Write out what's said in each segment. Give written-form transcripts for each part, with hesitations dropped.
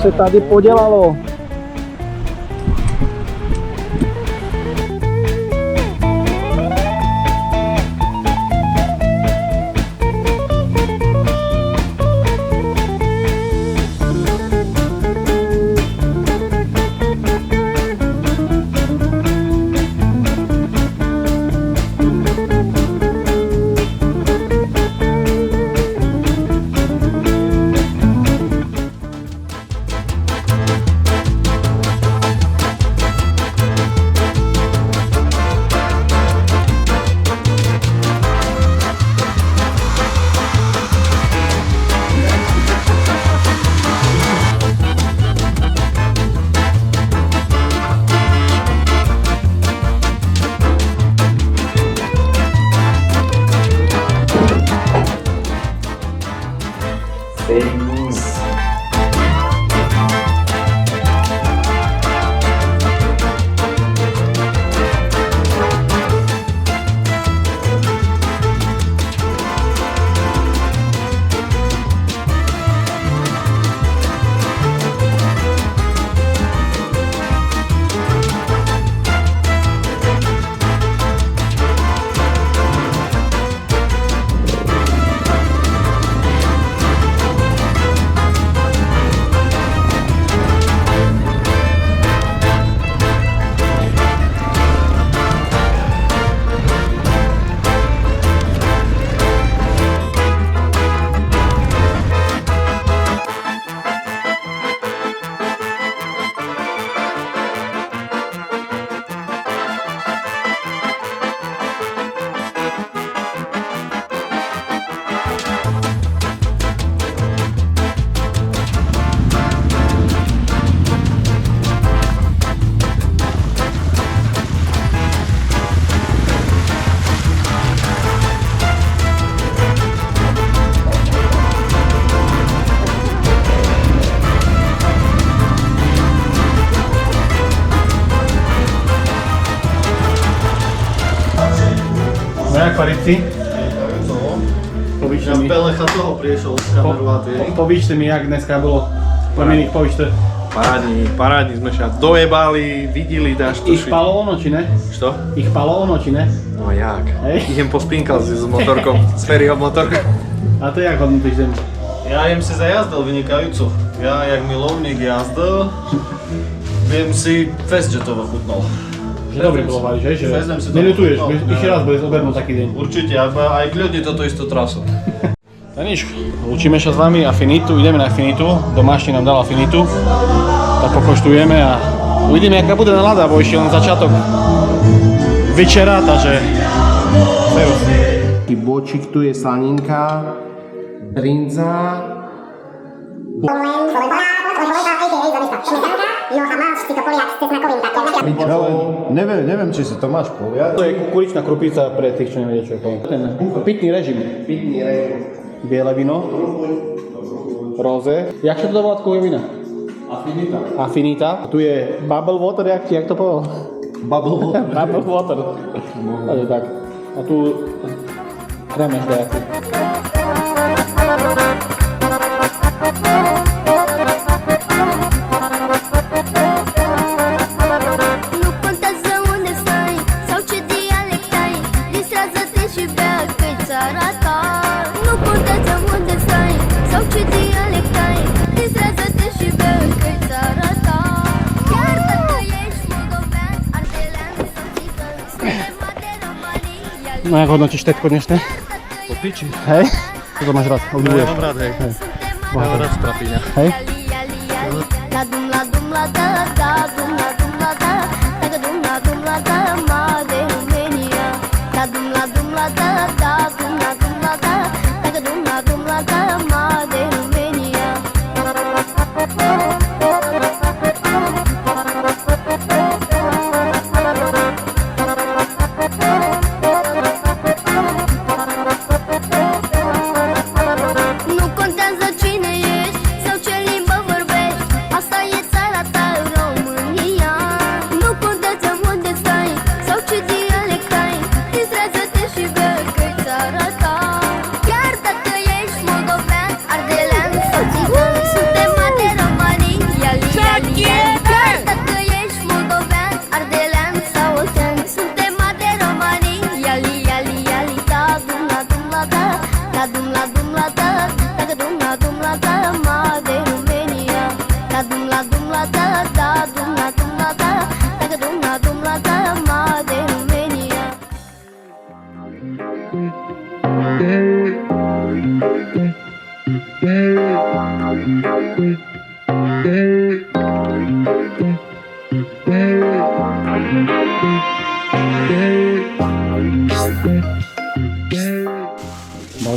se tady podělalo? No jak Paríci? Ja v Belecha toho prišiel z kameru a tie. Povíčte mi, jak dneska bolo. Dominik, povíčte. Parádni sme sa dojebali, videli dáš to. Ich palo ono, či ne? Čo? Ich palo ono, či ne? No jak? Hej. Idem pospínkal s motorkom, s Ferryho motorkom. A to je jak hodnotíš zem? Ja jem si zajazdil vynikajúco. Ja, jak milovník jazdil, viem si festjetovo chutnal. Že dobre bolo váliš, hej? Že Vezmem si to. nelutuješ, No, ešte raz bude zoberhnúť taký deň. Určite, aj k ľudí toto istú trasu. A nič, učíme sa s vami a finitu, ideme na finitu, domášti nám dala finitu, tak pokoštujeme a uvidíme, aká bude nálada, bo ešte len začiatok večera, takže serus. Bočík, tu je slaninka, brinza. Neviem, či si to máš povedať. To je kukuričná krupica pre tých, čo nevedia, čo je to. Ten pitný režim. Biele víno. Roze. Jak sa to volá takové vína? Affinita. Tu je bubble water, jak to povedal? Bubble water. Bubble water. Takže tak. A tu kremeš nejaký. No jak hodnotíš tetko dnešné? Po piči. Hej? Čo to máš rád? No Obdivuješ? ja mám rád, hej. Mám rád strapíňa. Hej? Nu contează cine ești sau ce limbă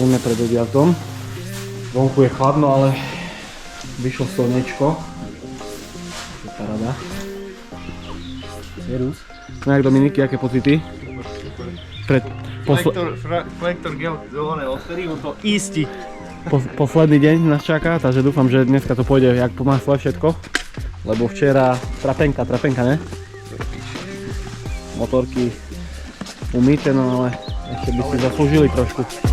balíme pred odjazdom. Vonku je chladno, ale vyšlo slnečko. To je paráda. Serus. No jak Dominiky, aké pocity? Pred Flektor gel, odtedy mu to istí. posledný deň nás čaká, takže dúfam, že dneska to pôjde jak po masle všetko. Lebo včera trapenka, ne? Motorky umýte, no ale ešte by si zaslúžili trošku.